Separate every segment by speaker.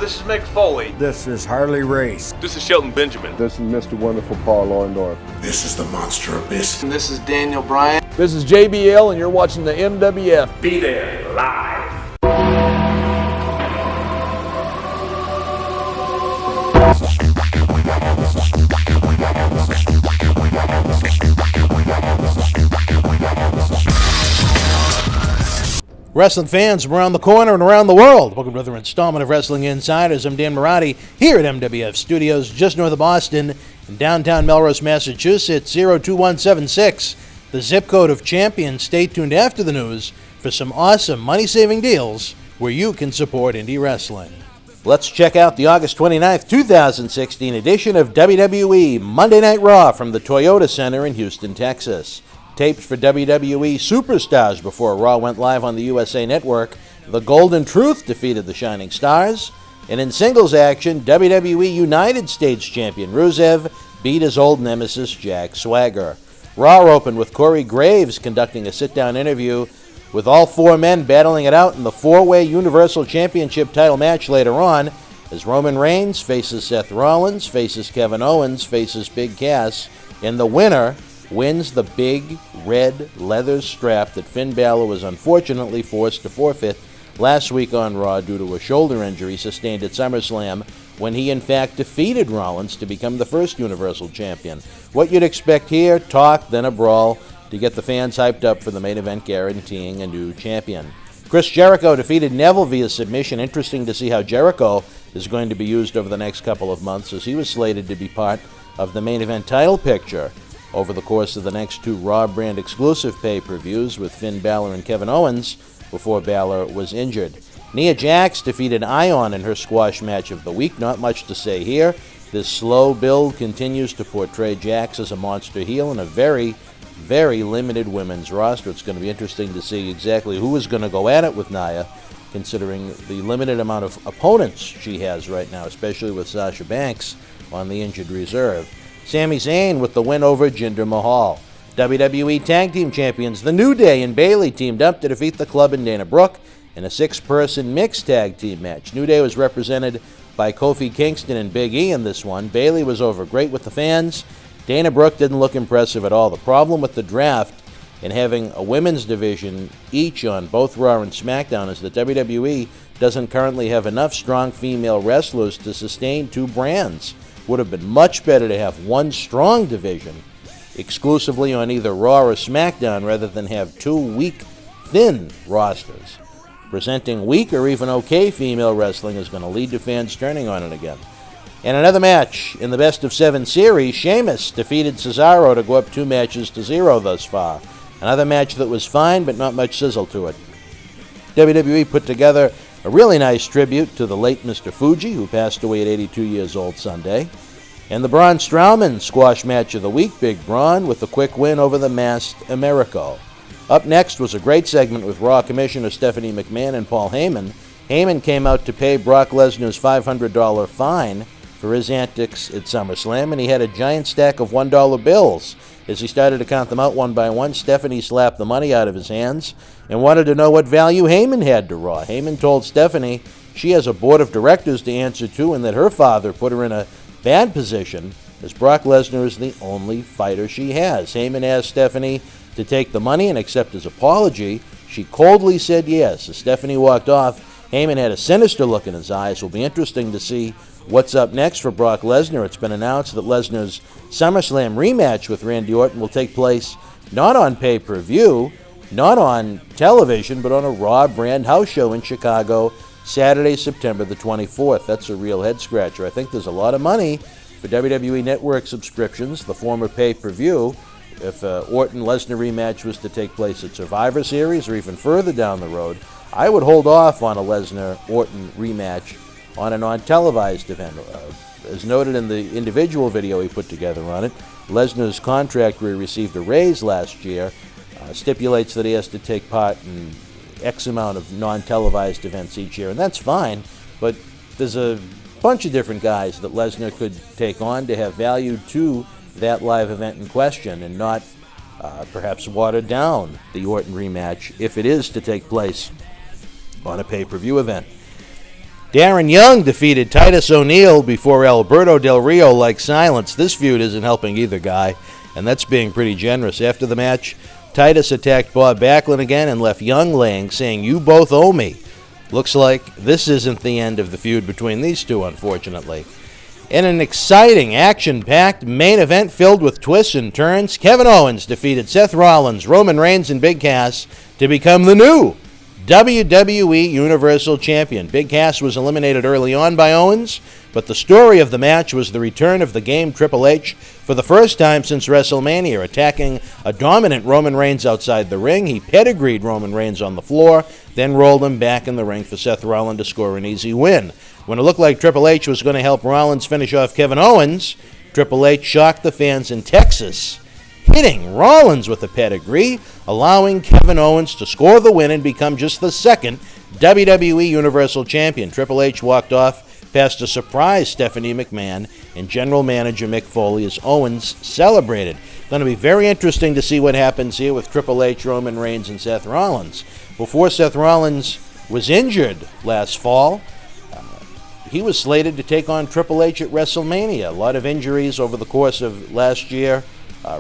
Speaker 1: This is Mick Foley.
Speaker 2: This is Harley Race.
Speaker 1: This is Shelton Benjamin.
Speaker 3: This is Mr. Wonderful Paul Orndorff.
Speaker 4: This is the Monster Abyss.
Speaker 5: And this is Daniel Bryan.
Speaker 6: This is JBL, and you're watching the MWF.
Speaker 1: Be there live.
Speaker 7: Wrestling fans from around the corner and around the world, welcome to another installment of Wrestling Insiders. I'm Dan Marotti here at MWF Studios, just north of Boston, in downtown Melrose, Massachusetts, 02176, the zip code of champions. Stay tuned after the news for some awesome money-saving deals where you can support indie wrestling. Let's check out the August 29th, 2016 edition of WWE Monday Night Raw from the Toyota Center in Houston, Texas. Taped for WWE Superstars before Raw went live on the USA Network, the Golden Truth defeated the Shining Stars, and in singles action, WWE United States Champion Rusev beat his old nemesis Jack Swagger. Raw opened with Corey Graves conducting a sit-down interview with all four men battling it out in the four-way Universal Championship title match later on, as Roman Reigns faces Seth Rollins, faces Kevin Owens, faces Big Cass, and the winner wins the big red leather strap that Finn Balor was unfortunately forced to forfeit last week on Raw due to a shoulder injury sustained at SummerSlam when he in fact defeated Rollins to become the first Universal Champion. What you'd expect here, talk, then a brawl to get the fans hyped up for the main event guaranteeing a new champion. Chris Jericho defeated Neville via submission. Interesting to see how Jericho is going to be used over the next couple of months, as he was slated to be part of the main event title picture over the course of the next two Raw brand exclusive pay-per-views with Finn Balor and Kevin Owens before Balor was injured. Nia Jax defeated Ion in her squash match of the week. Not much to say here. This slow build continues to portray Jax as a monster heel in a very, very limited women's roster. It's going to be interesting to see exactly who is going to go at it with Nia, considering the limited amount of opponents she has right now, especially with Sasha Banks on the injured reserve. Sami Zayn with the win over Jinder Mahal. WWE Tag Team Champions The New Day and Bayley teamed up to defeat the Club and Dana Brooke in a six-person mixed tag team match. New Day was represented by Kofi Kingston and Big E in this one. Bayley was over great with the fans. Dana Brooke didn't look impressive at all. The problem with the draft and having a women's division each on both Raw and SmackDown is that WWE doesn't currently have enough strong female wrestlers to sustain two brands. Would have been much better to have one strong division exclusively on either Raw or SmackDown rather than have two weak, thin rosters. Presenting weak or even okay female wrestling is going to lead to fans turning on it again. In another match in the best-of-7 series, Sheamus defeated Cesaro to go up 2-0 thus far. Another match that was fine, but not much sizzle to it. WWE put together a really nice tribute to the late Mr. Fuji, who passed away at 82 years old Sunday. And the Braun Strowman squash match of the week, Big Braun, with a quick win over the masked Americo. Up next was a great segment with Raw Commissioner Stephanie McMahon and Paul Heyman. Heyman came out to pay Brock Lesnar's $500 fine for his antics at SummerSlam, and he had a giant stack of $1 bills. As he started to count them out one by one, Stephanie slapped the money out of his hands and wanted to know what value Heyman had to Raw. Heyman told Stephanie she has a board of directors to answer to and that her father put her in a bad position, as Brock Lesnar is the only fighter she has. Heyman asked Stephanie to take the money and accept his apology. She coldly said yes. As Stephanie walked off, Heyman had a sinister look in his eyes. It will be interesting to see what's up next for Brock Lesnar. It's been announced that Lesnar's SummerSlam rematch with Randy Orton will take place not on pay-per-view, not on television, but on a Raw brand house show in Chicago, Saturday, September the 24th. That's a real head-scratcher. I think there's a lot of money for WWE Network subscriptions, the former pay-per-view, if Orton-Lesnar rematch was to take place at Survivor Series or even further down the road. I would hold off on a Lesnar-Orton rematch on a non-televised event. As noted in the individual video he put together on it, Lesnar's contract, where he received a raise last year, stipulates that he has to take part in X amount of non-televised events each year, and that's fine, but there's a bunch of different guys that Lesnar could take on to have value to that live event in question and not perhaps water down the Orton rematch if it is to take place on a pay-per-view event. Darren Young defeated Titus O'Neil before Alberto Del Rio like silence. This feud isn't helping either guy, and that's being pretty generous. After the match, Titus attacked Bob Backlund again and left Young laying, saying, "You both owe me." Looks like this isn't the end of the feud between these two, unfortunately. In an exciting, action-packed main event filled with twists and turns, Kevin Owens defeated Seth Rollins, Roman Reigns, and Big Cass to become the new WWE Universal Champion. Big Cass was eliminated early on by Owens, but the story of the match was the return of the game Triple H for the first time since WrestleMania. Attacking a dominant Roman Reigns outside the ring, he pedigreed Roman Reigns on the floor, then rolled him back in the ring for Seth Rollins to score an easy win. When it looked like Triple H was going to help Rollins finish off Kevin Owens, Triple H shocked the fans in Texas, hitting Rollins with a pedigree, allowing Kevin Owens to score the win and become just the second WWE Universal Champion. Triple H walked off past a surprise Stephanie McMahon and General Manager Mick Foley as Owens celebrated. Going to be very interesting to see what happens here with Triple H, Roman Reigns, and Seth Rollins. Before Seth Rollins was injured last fall, he was slated to take on Triple H at WrestleMania. A lot of injuries over the course of last year.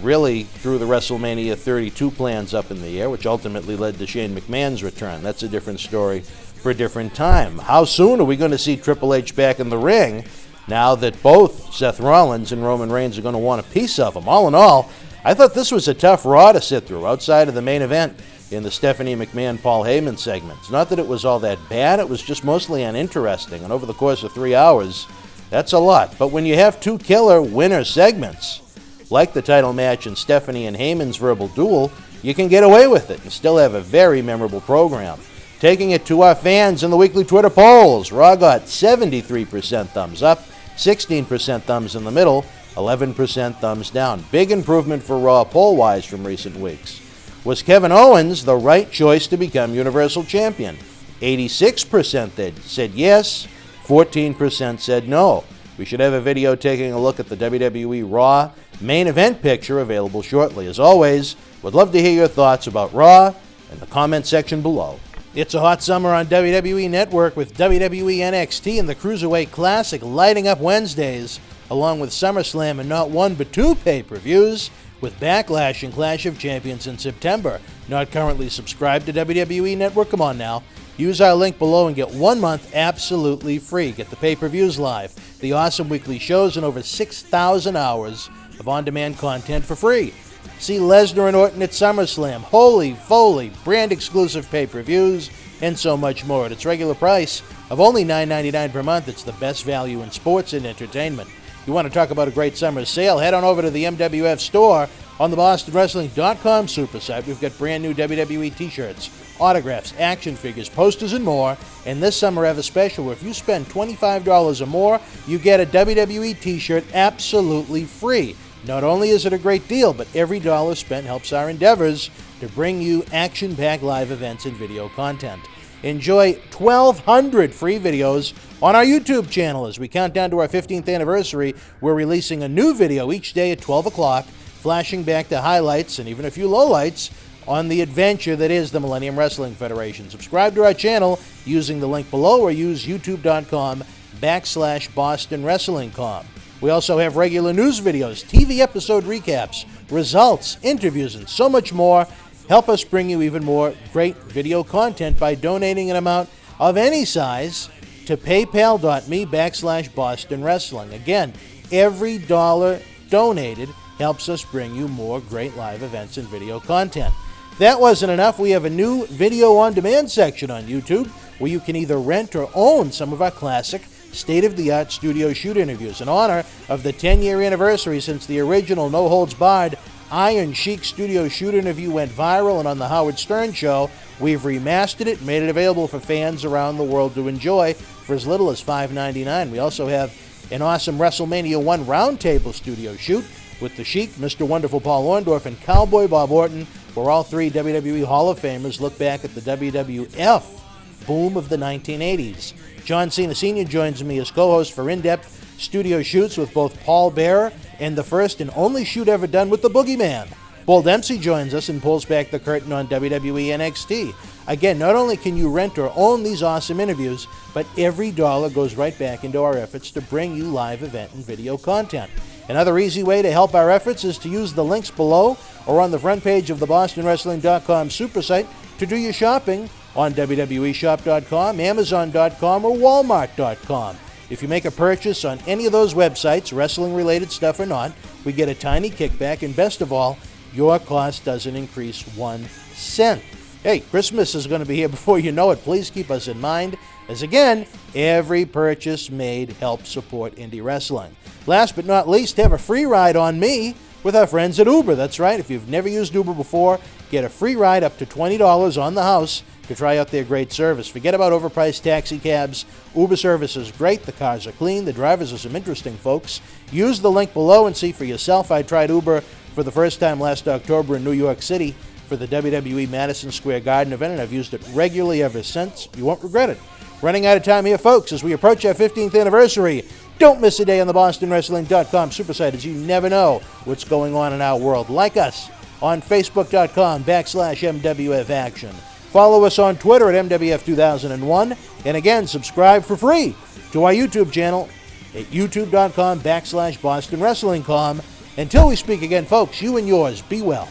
Speaker 7: Really threw the WrestleMania 32 plans up in the air, which ultimately led to Shane McMahon's return. That's a different story for a different time. How soon are we going to see Triple H back in the ring now that both Seth Rollins and Roman Reigns are going to want a piece of him? All in all, I thought this was a tough Raw to sit through outside of the main event in the Stephanie McMahon-Paul Heyman segments. Not that it was all that bad, it was just mostly uninteresting, and over the course of 3 hours, that's a lot. But when you have two killer winner segments, like the title match and Stephanie and Heyman's verbal duel, you can get away with it and still have a very memorable program. Taking it to our fans in the weekly Twitter polls, Raw got 73% thumbs up, 16% thumbs in the middle, 11% thumbs down. Big improvement for Raw poll-wise from recent weeks. Was Kevin Owens the right choice to become Universal Champion? 86% said yes, 14% said no. We should have a video taking a look at the WWE Raw main event picture available shortly. As always, would love to hear your thoughts about Raw in the comment section below. It's a hot summer on WWE Network with WWE NXT and the Cruiserweight Classic lighting up Wednesdays, along with SummerSlam and not one but two pay-per-views, with Backlash and Clash of Champions in September. Not currently subscribed to WWE Network? Come on now. Use our link below and get 1 month absolutely free. Get the pay-per-views live, the awesome weekly shows, and over 6,000 hours of on-demand content for free. See Lesnar and Orton at SummerSlam, Holy Foley, brand-exclusive pay-per-views, and so much more. At its regular price of only $9.99 per month, it's the best value in sports and entertainment. You want to talk about a great summer sale? Head on over to the MWF store on the BostonWrestling.com super site. We've got brand new WWE t-shirts, autographs, action figures, posters, and more. And this summer I have a special where if you spend $25 or more, you get a WWE t-shirt absolutely free. Not only is it a great deal, but every dollar spent helps our endeavors to bring you action-packed live events and video content. Enjoy 1,200 free videos on our YouTube channel. As we count down to our 15th anniversary, we're releasing a new video each day at 12 o'clock, flashing back to highlights and even a few lowlights on the adventure that is the Millennium Wrestling Federation. Subscribe to our channel using the link below or use youtube.com/BostonWrestlingCom. We also have regular news videos, TV episode recaps, results, interviews, and so much more. Help us bring you even more great video content by donating an amount of any size to paypal.me/Boston Wrestling. Again, every dollar donated helps us bring you more great live events and video content. If that wasn't enough, we have a new video on demand section on YouTube where you can either rent or own some of our classic state-of-the-art studio shoot interviews. In honor of the 10-year anniversary since the original No Holds Barred Iron Sheik studio shoot interview went viral and on the Howard Stern Show, we've remastered it and made it available for fans around the world to enjoy for as little as $5.99. We also have an awesome WrestleMania 1 roundtable studio shoot with the Sheik, Mr. Wonderful Paul Orndorff, and Cowboy Bob Orton, where all three WWE Hall of Famers look back at the WWF boom of the 1980s. John Cena Sr. joins me as co-host for in-depth studio shoots with both Paul Bearer and the first and only shoot ever done with the Boogeyman. Bull Dempsey joins us and pulls back the curtain on WWE NXT. Again, not only can you rent or own these awesome interviews, but every dollar goes right back into our efforts to bring you live event and video content. Another easy way to help our efforts is to use the links below or on the front page of the BostonWrestling.com super site to do your shopping on WWEshop.com, Amazon.com, or Walmart.com. If you make a purchase on any of those websites, wrestling-related stuff or not, we get a tiny kickback, and best of all, your cost doesn't increase 1 cent. Hey, Christmas is going to be here before you know it. Please keep us in mind, as again, every purchase made helps support indie wrestling. Last but not least, have a free ride on me with our friends at Uber. That's right, if you've never used Uber before, get a free ride up to $20 on the house to try out their great service. Forget about overpriced taxi cabs. Uber service is great. The cars are clean. The drivers are some interesting folks. Use the link below and see for yourself. I tried Uber for the first time last October in New York City for the WWE Madison Square Garden event, and I've used it regularly ever since. You won't regret it. Running out of time here, folks, as we approach our 15th anniversary. Don't miss a day on the BostonWrestling.com super site, as you never know what's going on in our world. Like us on Facebook.com/MWF Action. Follow us on Twitter at MWF2001. And again, subscribe for free to our YouTube channel at youtube.com/BostonWrestling.com. Until we speak again, folks, you and yours, be well.